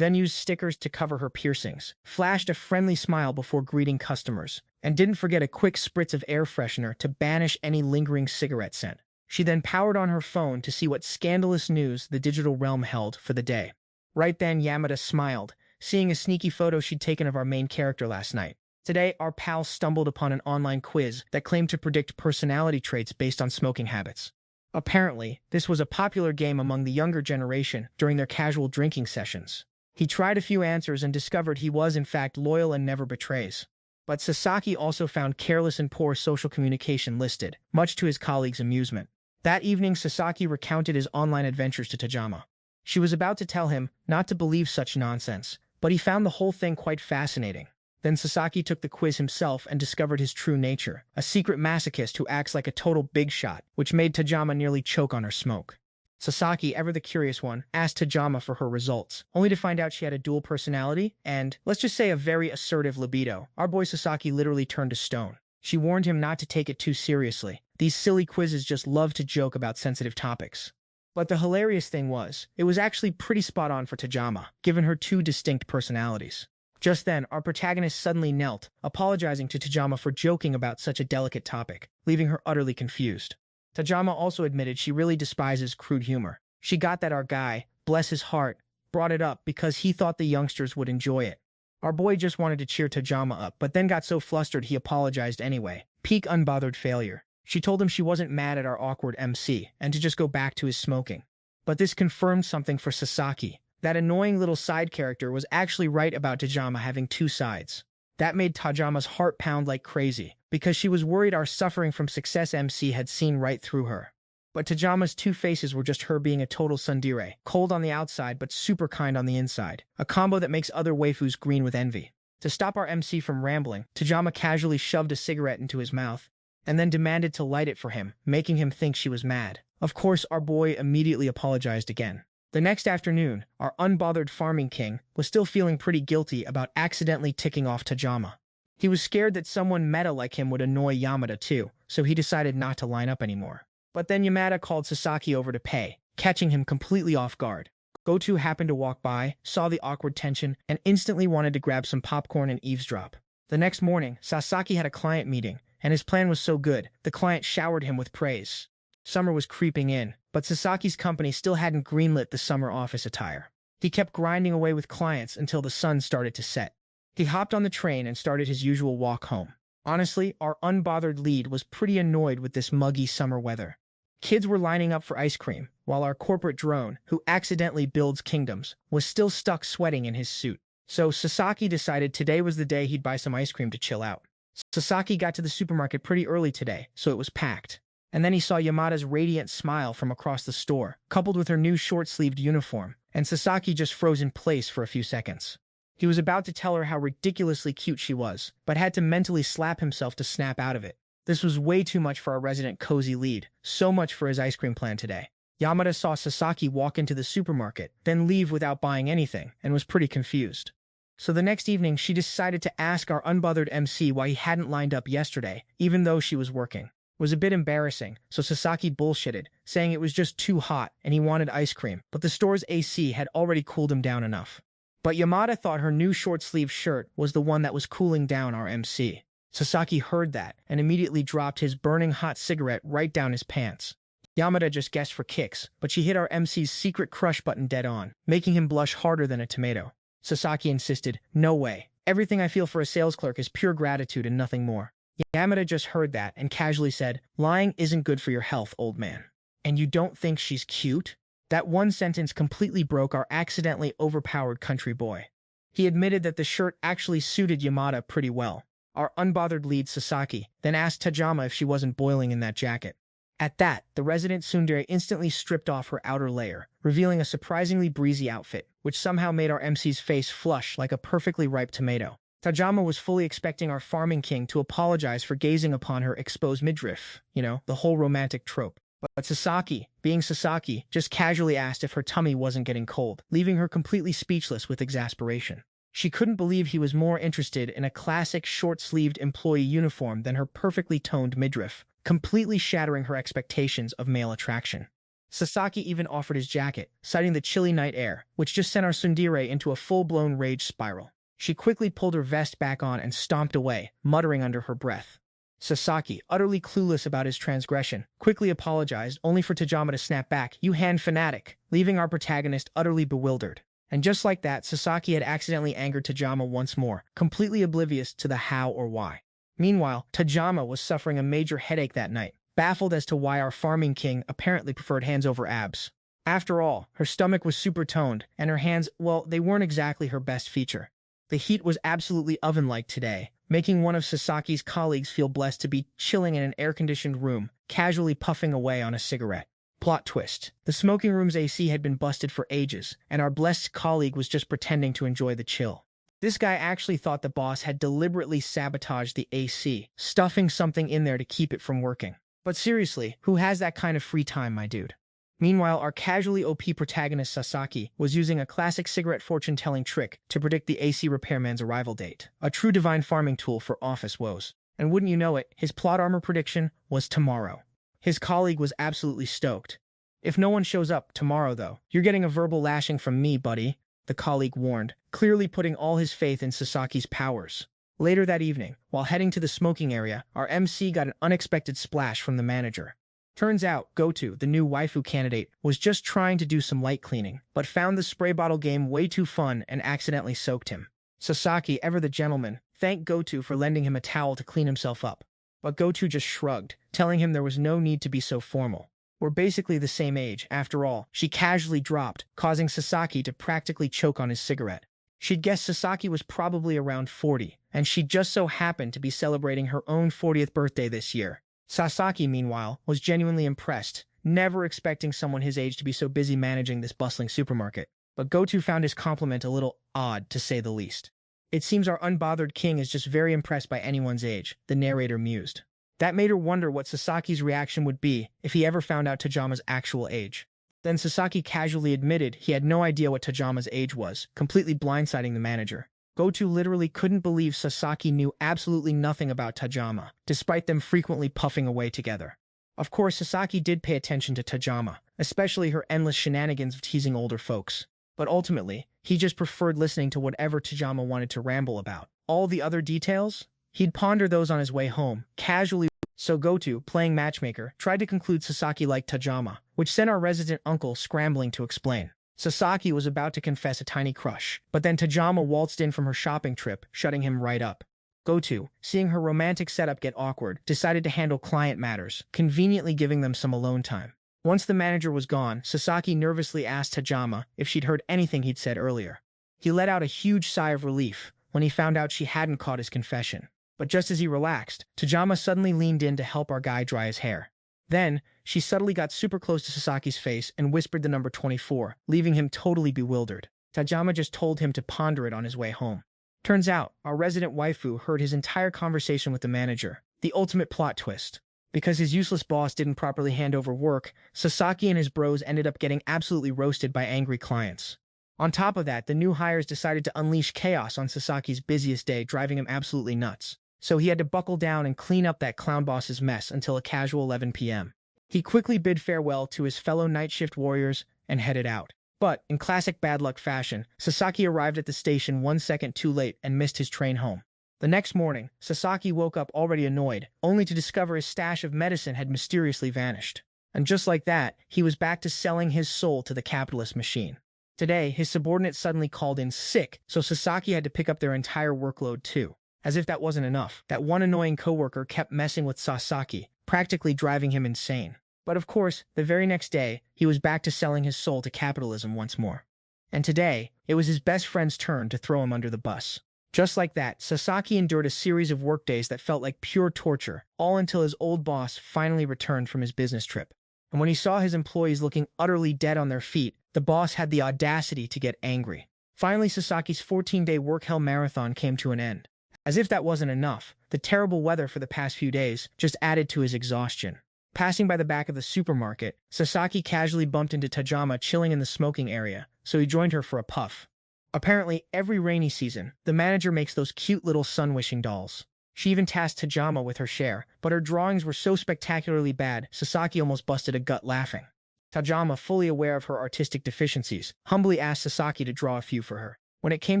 Speaker 1: then used stickers to cover her piercings, flashed a friendly smile before greeting customers, and didn't forget a quick spritz of air freshener to banish any lingering cigarette scent. She then powered on her phone to see what scandalous news the digital realm held for the day. Right then, Yamada smiled, seeing a sneaky photo she'd taken of our main character last night. Today, our pal stumbled upon an online quiz that claimed to predict personality traits based on smoking habits. Apparently, this was a popular game among the younger generation during their casual drinking sessions. He tried a few answers and discovered he was in fact loyal and never betrays. But Sasaki also found careless and poor social communication listed, much to his colleagues' amusement. That evening, Sasaki recounted his online adventures to Tayama. She was about to tell him not to believe such nonsense, but he found the whole thing quite fascinating. Then Sasaki took the quiz himself and discovered his true nature, a secret masochist who acts like a total big shot, which made Tayama nearly choke on her smoke. Sasaki, ever the curious one, asked Tayama for her results, only to find out she had a dual personality and, let's just say, a very assertive libido. Our boy Sasaki literally turned to stone. She warned him not to take it too seriously. These silly quizzes just love to joke about sensitive topics. But the hilarious thing was, it was actually pretty spot on for Tayama, given her two distinct personalities. Just then, our protagonist suddenly knelt, apologizing to Tayama for joking about such a delicate topic, leaving her utterly confused. Tayama also admitted she really despises crude humor. She got that our guy, bless his heart, brought it up because he thought the youngsters would enjoy it. Our boy just wanted to cheer Tayama up, but then got so flustered he apologized anyway. Peak unbothered failure. She told him she wasn't mad at our awkward MC, and to just go back to his smoking. But this confirmed something for Sasaki. That annoying little side character was actually right about Tayama having two sides. That made Tayama's heart pound like crazy, because she was worried our suffering from success MC had seen right through her. But Tayama's two faces were just her being a total tsundere, cold on the outside but super kind on the inside, a combo that makes other waifus green with envy. To stop our MC from rambling, Tayama casually shoved a cigarette into his mouth, and then demanded to light it for him, making him think she was mad. Of course, our boy immediately apologized again. The next afternoon, our unbothered farming king was still feeling pretty guilty about accidentally ticking off Tayama. He was scared that someone meta like him would annoy Yamada too, so he decided not to line up anymore. But then Yamada called Sasaki over to pay, catching him completely off guard. Goto happened to walk by, saw the awkward tension, and instantly wanted to grab some popcorn and eavesdrop. The next morning, Sasaki had a client meeting, and his plan was so good, the client showered him with praise. Summer was creeping in, but Sasaki's company still hadn't greenlit the summer office attire. He kept grinding away with clients until the sun started to set. He hopped on the train and started his usual walk home. Honestly, our unbothered lead was pretty annoyed with this muggy summer weather. Kids were lining up for ice cream, while our corporate drone, who accidentally builds kingdoms, was still stuck sweating in his suit. So Sasaki decided today was the day he'd buy some ice cream to chill out. Sasaki got to the supermarket pretty early today, so it was packed. And then he saw Yamada's radiant smile from across the store, coupled with her new short-sleeved uniform, and Sasaki just froze in place for a few seconds. He was about to tell her how ridiculously cute she was, but had to mentally slap himself to snap out of it. This was way too much for our resident cozy lead, so much for his ice cream plan today. Yamada saw Sasaki walk into the supermarket, then leave without buying anything, and was pretty confused. So the next evening, she decided to ask our unbothered MC why he hadn't lined up yesterday, even though she was working. It was a bit embarrassing, so Sasaki bullshitted, saying it was just too hot and he wanted ice cream, but the store's AC had already cooled him down enough. But Yamada thought her new short-sleeved shirt was the one that was cooling down our MC. Sasaki heard that and immediately dropped his burning hot cigarette right down his pants. Yamada just guessed for kicks, but she hit our MC's secret crush button dead on, making him blush harder than a tomato. Sasaki insisted, "No way. Everything I feel for a sales clerk is pure gratitude and nothing more." Yamada just heard that and casually said, "Lying isn't good for your health, old man. And you don't think she's cute?" That one sentence completely broke our accidentally overpowered country boy. He admitted that the shirt actually suited Yamada pretty well. Our unbothered lead, Sasaki, then asked Tayama if she wasn't boiling in that jacket. At that, the resident tsundere instantly stripped off her outer layer, revealing a surprisingly breezy outfit, which somehow made our MC's face flush like a perfectly ripe tomato. Tayama was fully expecting our farming king to apologize for gazing upon her exposed midriff, the whole romantic trope. But Sasaki, being Sasaki, just casually asked if her tummy wasn't getting cold, leaving her completely speechless with exasperation. She couldn't believe he was more interested in a classic short-sleeved employee uniform than her perfectly toned midriff, completely shattering her expectations of male attraction. Sasaki even offered his jacket, citing the chilly night air, which just sent our tsundere into a full-blown rage spiral. She quickly pulled her vest back on and stomped away, muttering under her breath. Sasaki, utterly clueless about his transgression, quickly apologized only for Tayama to snap back, "You hand fanatic," leaving our protagonist utterly bewildered. And just like that, Sasaki had accidentally angered Tayama once more, completely oblivious to the how or why. Meanwhile, Tayama was suffering a major headache that night, baffled as to why our farming king apparently preferred hands over abs. After all, her stomach was super toned, and her hands, well, they weren't exactly her best feature. The heat was absolutely oven-like today, making one of Sasaki's colleagues feel blessed to be chilling in an air-conditioned room, casually puffing away on a cigarette. Plot twist. The smoking room's AC had been busted for ages, and our blessed colleague was just pretending to enjoy the chill. This guy actually thought the boss had deliberately sabotaged the AC, stuffing something in there to keep it from working. But seriously, who has that kind of free time, my dude? Meanwhile, our casually OP protagonist Sasaki was using a classic cigarette fortune-telling trick to predict the AC repairman's arrival date, a true divine farming tool for office woes. And wouldn't you know it, his plot armor prediction was tomorrow. His colleague was absolutely stoked. "If no one shows up tomorrow, though, you're getting a verbal lashing from me, buddy," the colleague warned, clearly putting all his faith in Sasaki's powers. Later that evening, while heading to the smoking area, our MC got an unexpected splash from the manager. Turns out, Goto, the new waifu candidate, was just trying to do some light cleaning, but found the spray bottle game way too fun and accidentally soaked him. Sasaki, ever the gentleman, thanked Goto for lending him a towel to clean himself up. But Goto just shrugged, telling him there was no need to be so formal. "We're basically the same age, after all," she casually dropped, causing Sasaki to practically choke on his cigarette. She'd guessed Sasaki was probably around 40, and she just so happened to be celebrating her own 40th birthday this year. Sasaki, meanwhile, was genuinely impressed, never expecting someone his age to be so busy managing this bustling supermarket. But Goto found his compliment a little odd, to say the least. "It seems our unbothered king is just very impressed by anyone's age," the narrator mused. That made her wonder what Sasaki's reaction would be if he ever found out Tajama's actual age. Then Sasaki casually admitted he had no idea what Tajama's age was, completely blindsiding the manager. Goto literally couldn't believe Sasaki knew absolutely nothing about Tayama, despite them frequently puffing away together. Of course, Sasaki did pay attention to Tayama, especially her endless shenanigans of teasing older folks. But ultimately, he just preferred listening to whatever Tayama wanted to ramble about. All the other details? He'd ponder those on his way home, casually. So Goto, playing matchmaker, tried to conclude Sasaki liked Tayama, which sent our resident uncle scrambling to explain. Sasaki was about to confess a tiny crush, but then Tayama waltzed in from her shopping trip, shutting him right up. Goto, seeing her romantic setup get awkward, decided to handle client matters, conveniently giving them some alone time. Once the manager was gone, Sasaki nervously asked Tayama if she'd heard anything he'd said earlier. He let out a huge sigh of relief when he found out she hadn't caught his confession. But just as he relaxed, Tayama suddenly leaned in to help our guy dry his hair. Then, she subtly got super close to Sasaki's face and whispered the number 24, leaving him totally bewildered. Tayama just told him to ponder it on his way home. Turns out, our resident waifu heard his entire conversation with the manager. The ultimate plot twist. Because his useless boss didn't properly hand over work, Sasaki and his bros ended up getting absolutely roasted by angry clients. On top of that, the new hires decided to unleash chaos on Sasaki's busiest day, driving him absolutely nuts. So he had to buckle down and clean up that clown boss's mess until a casual 11 p.m. He quickly bid farewell to his fellow night shift warriors and headed out. But, in classic bad luck fashion, Sasaki arrived at the station 1 second too late and missed his train home. The next morning, Sasaki woke up already annoyed, only to discover his stash of medicine had mysteriously vanished. And just like that, he was back to selling his soul to the capitalist machine. Today, his subordinate suddenly called in sick, so Sasaki had to pick up their entire workload too. As if that wasn't enough, that one annoying coworker kept messing with Sasaki, practically driving him insane. But of course, the very next day, he was back to selling his soul to capitalism once more. And today, it was his best friend's turn to throw him under the bus. Just like that, Sasaki endured a series of workdays that felt like pure torture, all until his old boss finally returned from his business trip. And when he saw his employees looking utterly dead on their feet, the boss had the audacity to get angry. Finally, Sasaki's 14-day work hell marathon came to an end. As if that wasn't enough, the terrible weather for the past few days just added to his exhaustion. Passing by the back of the supermarket, Sasaki casually bumped into Tayama chilling in the smoking area, so he joined her for a puff. Apparently, every rainy season, the manager makes those cute little sun-wishing dolls. She even tasked Tayama with her share, but her drawings were so spectacularly bad, Sasaki almost busted a gut laughing. Tayama, fully aware of her artistic deficiencies, humbly asked Sasaki to draw a few for her. When it came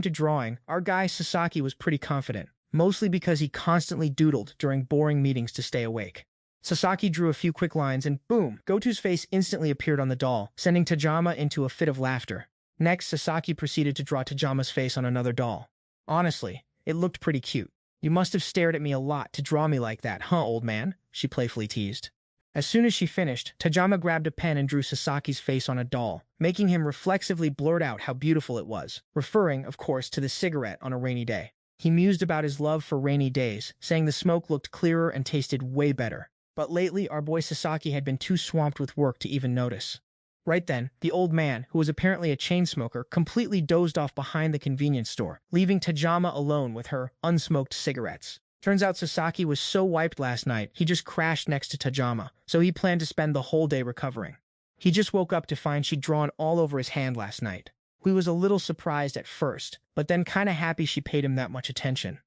Speaker 1: to drawing, our guy Sasaki was pretty confident, mostly because he constantly doodled during boring meetings to stay awake. Sasaki drew a few quick lines and boom, Goto's face instantly appeared on the doll, sending Tayama into a fit of laughter. Next, Sasaki proceeded to draw Tayama's face on another doll. Honestly, it looked pretty cute. You must have stared at me a lot to draw me like that, huh, old man? She playfully teased. As soon as she finished, Tayama grabbed a pen and drew Sasaki's face on a doll, making him reflexively blurt out how beautiful it was, referring, of course, to the cigarette on a rainy day. He mused about his love for rainy days, saying the smoke looked clearer and tasted way better. But lately, our boy Sasaki had been too swamped with work to even notice. Right then, the old man, who was apparently a chain smoker, completely dozed off behind the convenience store, leaving Tayama alone with her unsmoked cigarettes. Turns out Sasaki was so wiped last night, he just crashed next to Tayama, so he planned to spend the whole day recovering. He just woke up to find she'd drawn all over his hand last night. He was a little surprised at first, but then kinda happy she paid him that much attention.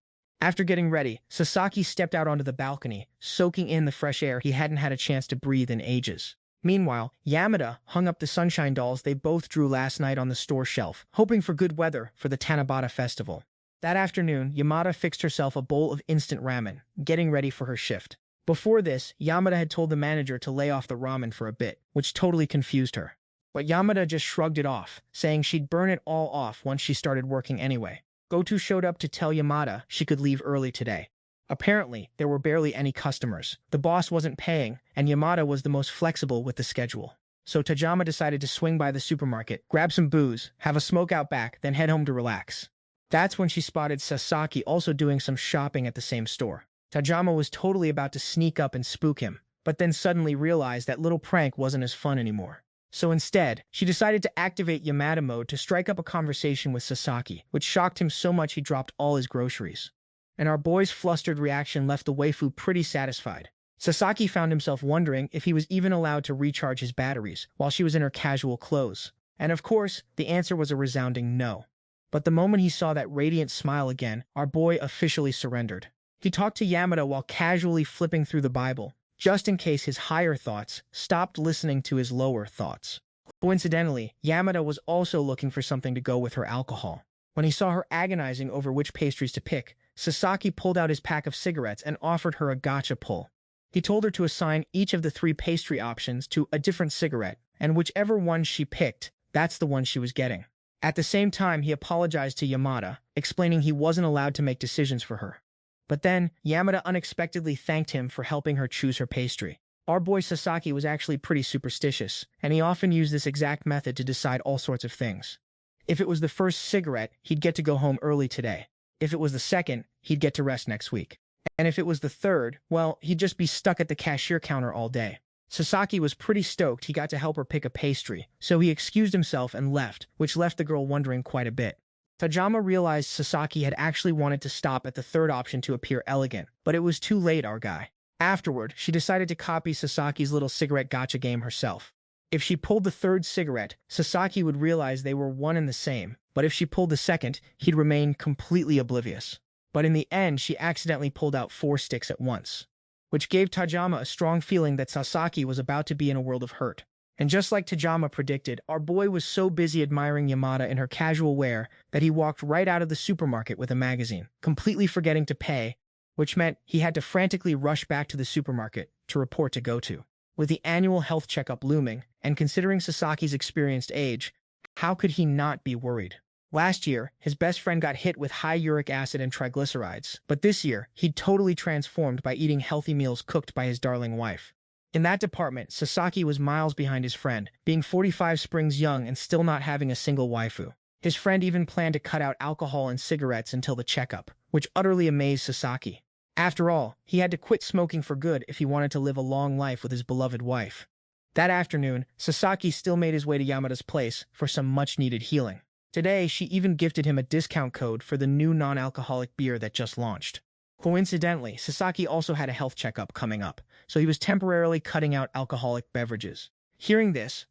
Speaker 1: After getting ready, Sasaki stepped out onto the balcony, soaking in the fresh air he hadn't had a chance to breathe in ages. Meanwhile, Yamada hung up the sunshine dolls they both drew last night on the store shelf, hoping for good weather for the Tanabata festival. That afternoon, Yamada fixed herself a bowl of instant ramen, getting ready for her shift. Before this, Yamada had told the manager to lay off the ramen for a bit, which totally confused her. But Yamada just shrugged it off, saying she'd burn it all off once she started working anyway. Goto showed up to tell Yamada she could leave early today. Apparently, there were barely any customers. The boss wasn't paying, and Yamada was the most flexible with the schedule. So Tayama decided to swing by the supermarket, grab some booze, have a smoke out back, then head home to relax. That's when she spotted Sasaki also doing some shopping at the same store. Tayama was totally about to sneak up and spook him, but then suddenly realized that little prank wasn't as fun anymore. So instead, she decided to activate Yamada mode to strike up a conversation with Sasaki, which shocked him so much he dropped all his groceries. And our boy's flustered reaction left the waifu pretty satisfied. Sasaki found himself wondering if he was even allowed to recharge his batteries while she was in her casual clothes. And of course, the answer was a resounding no. But the moment he saw that radiant smile again, our boy officially surrendered. He talked to Yamada while casually flipping through the Bible, just in case his higher thoughts stopped listening to his lower thoughts. Coincidentally, Yamada was also looking for something to go with her alcohol. When he saw her agonizing over which pastries to pick, Sasaki pulled out his pack of cigarettes and offered her a gotcha pull. He told her to assign each of the 3 pastry options to a different cigarette, and whichever one she picked, that's the one she was getting. At the same time, he apologized to Yamada, explaining he wasn't allowed to make decisions for her. But then, Yamada unexpectedly thanked him for helping her choose her pastry. Our boy Sasaki was actually pretty superstitious, and he often used this exact method to decide all sorts of things. If it was the first cigarette, he'd get to go home early today. If it was the second, he'd get to rest next week. And if it was the third, well, he'd just be stuck at the cashier counter all day. Sasaki was pretty stoked he got to help her pick a pastry, so he excused himself and left, which left the girl wondering quite a bit. Tayama realized Sasaki had actually wanted to stop at the third option to appear elegant, but it was too late, our guy. Afterward, she decided to copy Sasaki's little cigarette gotcha game herself. If she pulled the third cigarette, Sasaki would realize they were one and the same, but if she pulled the second, he'd remain completely oblivious. But in the end, she accidentally pulled out 4 sticks at once, which gave Tayama a strong feeling that Sasaki was about to be in a world of hurt. And just like Tayama predicted, our boy was so busy admiring Yamada in her casual wear that he walked right out of the supermarket with a magazine, completely forgetting to pay, which meant he had to frantically rush back to the supermarket to report to go-to. With the annual health checkup looming, and considering Sasaki's experienced age, how could he not be worried? Last year, his best friend got hit with high uric acid and triglycerides, but this year, he'd totally transformed by eating healthy meals cooked by his darling wife. In that department, Sasaki was miles behind his friend, being 45 springs young and still not having a single waifu. His friend even planned to cut out alcohol and cigarettes until the checkup, which utterly amazed Sasaki. After all, he had to quit smoking for good if he wanted to live a long life with his beloved wife. That afternoon, Sasaki still made his way to Yamada's place for some much-needed healing. Today, she even gifted him a discount code for the new non-alcoholic beer that just launched. Coincidentally, Sasaki also had a health checkup coming up, so he was temporarily cutting out alcoholic beverages. Hearing this,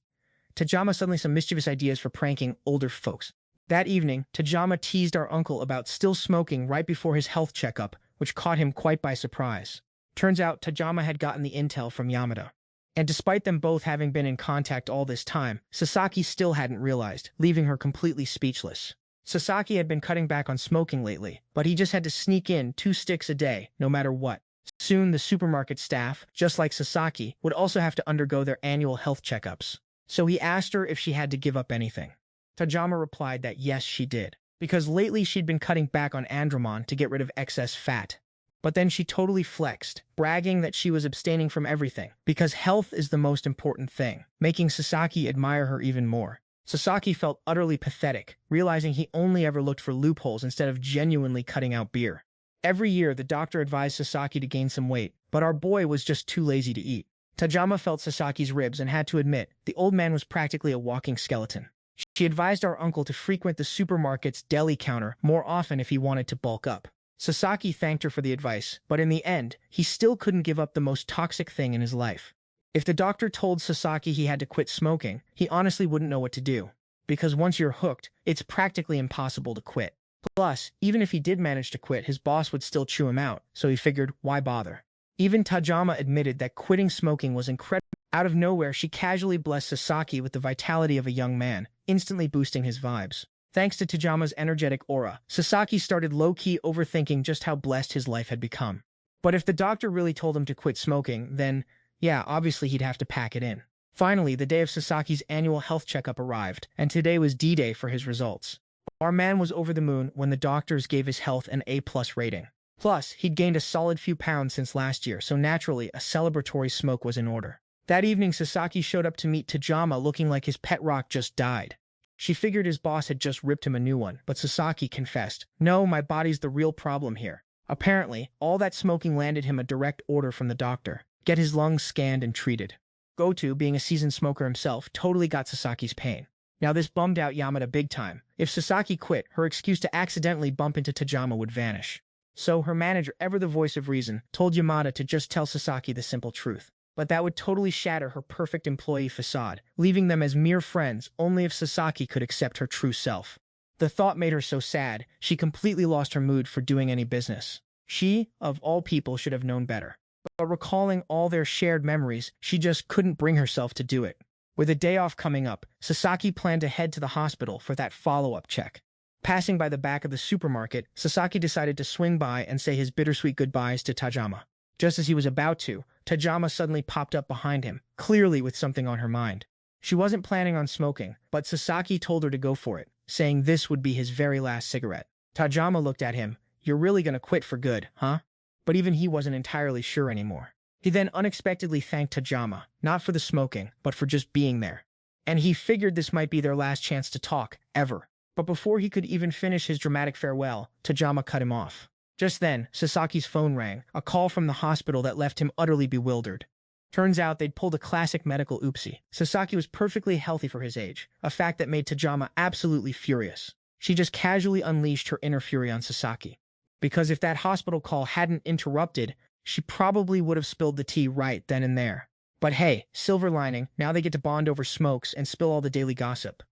Speaker 1: Tayama suddenly some mischievous ideas for pranking older folks. That evening, Tayama teased our uncle about still smoking right before his health checkup, which caught him quite by surprise. Turns out Tayama had gotten the intel from Yamada. And despite them both having been in contact all this time, Sasaki still hadn't realized, leaving her completely speechless. Sasaki had been cutting back on smoking lately, but he just had to sneak in 2 sticks a day, no matter what. Soon, the supermarket staff, just like Sasaki, would also have to undergo their annual health checkups. So he asked her if she had to give up anything. Tayama replied that yes, she did, because lately she'd been cutting back on Andromon to get rid of excess fat. But then she totally flexed, bragging that she was abstaining from everything, because health is the most important thing, making Sasaki admire her even more. Sasaki felt utterly pathetic, realizing he only ever looked for loopholes instead of genuinely cutting out beer. Every year, the doctor advised Sasaki to gain some weight, but our boy was just too lazy to eat. Tayama felt Sasaki's ribs and had to admit, the old man was practically a walking skeleton. She advised our uncle to frequent the supermarket's deli counter more often if he wanted to bulk up. Sasaki thanked her for the advice, but in the end, he still couldn't give up the most toxic thing in his life. If the doctor told Sasaki he had to quit smoking, he honestly wouldn't know what to do. Because once you're hooked, it's practically impossible to quit. Plus, even if he did manage to quit, his boss would still chew him out, so he figured, why bother? Even Tayama admitted that quitting smoking was incredible. Out of nowhere, she casually blessed Sasaki with the vitality of a young man, instantly boosting his vibes. Thanks to Tayama's energetic aura, Sasaki started low-key overthinking just how blessed his life had become. But if the doctor really told him to quit smoking, then, yeah, obviously he'd have to pack it in. Finally, the day of Sasaki's annual health checkup arrived, and today was D-Day for his results. Our man was over the moon when the doctors gave his health an A+ rating. Plus, he'd gained a solid few pounds since last year, so naturally, a celebratory smoke was in order. That evening, Sasaki showed up to meet Tayama looking like his pet rock just died. She figured his boss had just ripped him a new one, but Sasaki confessed, "No, my body's the real problem here." Apparently, all that smoking landed him a direct order from the doctor. Get his lungs scanned and treated. Goto, being a seasoned smoker himself, totally got Sasaki's pain. Now this bummed out Yamada big time. If Sasaki quit, her excuse to accidentally bump into Tayama would vanish. So her manager, ever the voice of reason, told Yamada to just tell Sasaki the simple truth. But that would totally shatter her perfect employee facade, leaving them as mere friends only if Sasaki could accept her true self. The thought made her so sad, she completely lost her mood for doing any business. She, of all people, should have known better. But recalling all their shared memories, she just couldn't bring herself to do it. With a day off coming up, Sasaki planned to head to the hospital for that follow-up check. Passing by the back of the supermarket, Sasaki decided to swing by and say his bittersweet goodbyes to Tayama. Just as he was about to, Tayama suddenly popped up behind him, clearly with something on her mind. She wasn't planning on smoking, but Sasaki told her to go for it, saying this would be his very last cigarette. Tayama looked at him, you're really gonna quit for good, huh? But even he wasn't entirely sure anymore. He then unexpectedly thanked Tayama, not for the smoking, but for just being there. And he figured this might be their last chance to talk, ever. But before he could even finish his dramatic farewell, Tayama cut him off. Just then, Sasaki's phone rang, a call from the hospital that left him utterly bewildered. Turns out they'd pulled a classic medical oopsie. Sasaki was perfectly healthy for his age, a fact that made Tayama absolutely furious. She just casually unleashed her inner fury on Sasaki. Because if that hospital call hadn't interrupted, she probably would have spilled the tea right then and there. But hey, silver lining, now they get to bond over smokes and spill all the daily gossip.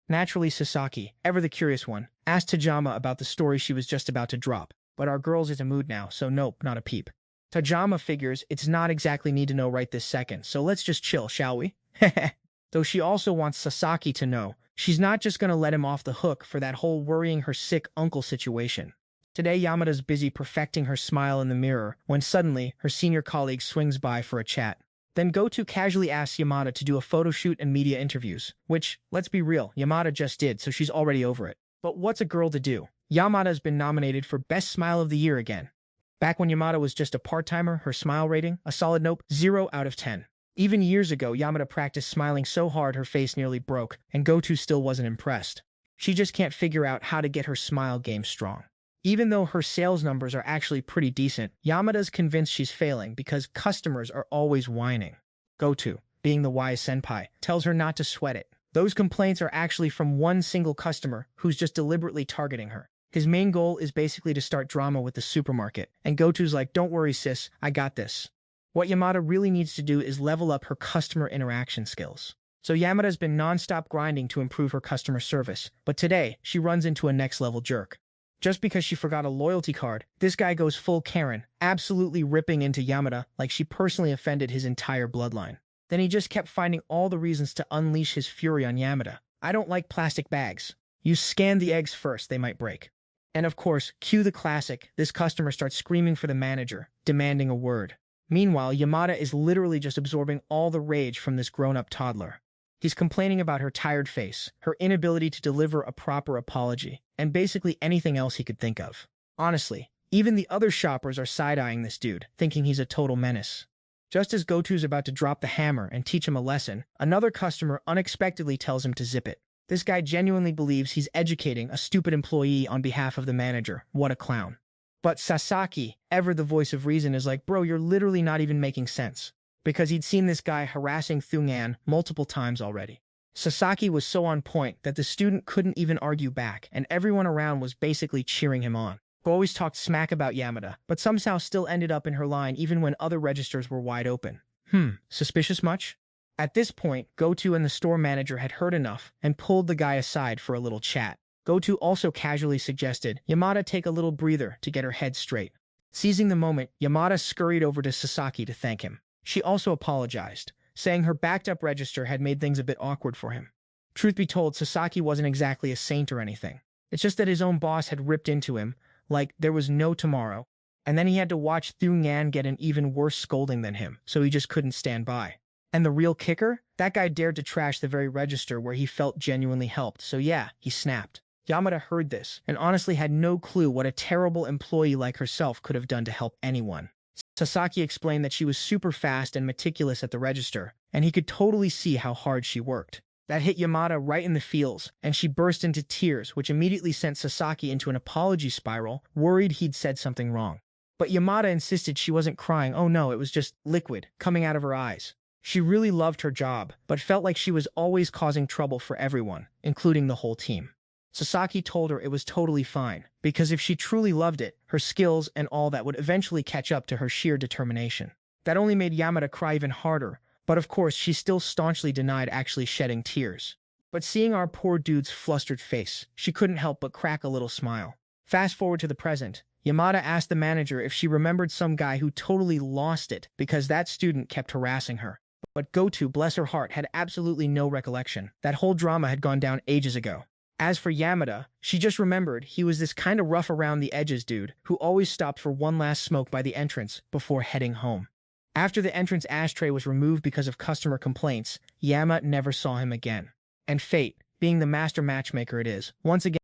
Speaker 1: Naturally, Sasaki, ever the curious one, asked Tayama about the story she was just about to drop. But our girls is a mood now, so nope, not a peep. Tayama figures it's not exactly need to know right this second, so let's just chill, shall we? Though she also wants Sasaki to know, she's not just gonna let him off the hook for that whole worrying her sick uncle situation. Today, Yamada's busy perfecting her smile in the mirror when suddenly her senior colleague swings by for a chat. Then Goto casually asks Yamada to do a photo shoot and media interviews, which, let's be real, Yamada just did, so she's already over it. But what's a girl to do? Yamada's been nominated for Best Smile of the Year again. Back when Yamada was just a part-timer, her smile rating, a solid nope, 0 out of 10. Even years ago, Yamada practiced smiling so hard her face nearly broke, and Goto still wasn't impressed. She just can't figure out how to get her smile game strong. Even though her sales numbers are actually pretty decent, Yamada's convinced she's failing because customers are always whining. Goto, being the wise senpai, tells her not to sweat it. Those complaints are actually from one single customer who's just deliberately targeting her. His main goal is basically to start drama with the supermarket, and Goto's like, don't worry sis, I got this. What Yamada really needs to do is level up her customer interaction skills. So Yamada's been non-stop grinding to improve her customer service, but today she runs into a next-level jerk. Just because she forgot a loyalty card, this guy goes full Karen, absolutely ripping into Yamada like she personally offended his entire bloodline. Then he just kept finding all the reasons to unleash his fury on Yamada. I don't like plastic bags. You scan the eggs first, they might break. And of course, cue the classic, this customer starts screaming for the manager, demanding a word. Meanwhile, Yamada is literally just absorbing all the rage from this grown-up toddler. He's complaining about her tired face, her inability to deliver a proper apology, and basically anything else he could think of. Honestly, even the other shoppers are side-eyeing this dude, thinking he's a total menace. Just as Goto's about to drop the hammer and teach him a lesson, another customer unexpectedly tells him to zip it. This guy genuinely believes he's educating a stupid employee on behalf of the manager. What a clown. But Sasaki, ever the voice of reason, is like, bro, you're literally not even making sense. Because he'd seen this guy harassing Thungan multiple times already. Sasaki was so on point that the student couldn't even argue back, and everyone around was basically cheering him on. Who always talked smack about Yamada, but somehow still ended up in her line even when other registers were wide open. Suspicious much? At this point, Goto and the store manager had heard enough and pulled the guy aside for a little chat. Goto also casually suggested Yamada take a little breather to get her head straight. Seizing the moment, Yamada scurried over to Sasaki to thank him. She also apologized, saying her backed-up register had made things a bit awkward for him. Truth be told, Sasaki wasn't exactly a saint or anything. It's just that his own boss had ripped into him, like there was no tomorrow, and then he had to watch Thungan get an even worse scolding than him, so he just couldn't stand by. And the real kicker? That guy dared to trash the very register where he felt genuinely helped, so yeah, he snapped. Yamada heard this, and honestly had no clue what a terrible employee like herself could have done to help anyone. Sasaki explained that she was super fast and meticulous at the register, and he could totally see how hard she worked. That hit Yamada right in the feels, and she burst into tears, which immediately sent Sasaki into an apology spiral, worried he'd said something wrong. But Yamada insisted she wasn't crying. Oh no, it was just liquid coming out of her eyes. She really loved her job, but felt like she was always causing trouble for everyone, including the whole team. Sasaki told her it was totally fine, because if she truly loved it, her skills and all that would eventually catch up to her sheer determination. That only made Yamada cry even harder, but of course she still staunchly denied actually shedding tears. But seeing our poor dude's flustered face, she couldn't help but crack a little smile. Fast forward to the present, Yamada asked the manager if she remembered some guy who totally lost it because that student kept harassing her. But Goto, bless her heart, had absolutely no recollection. That whole drama had gone down ages ago. As for Yamada, she just remembered he was this kind of rough around the edges dude who always stopped for one last smoke by the entrance before heading home. After the entrance ashtray was removed because of customer complaints, Yama never saw him again. And fate, being the master matchmaker it is, once again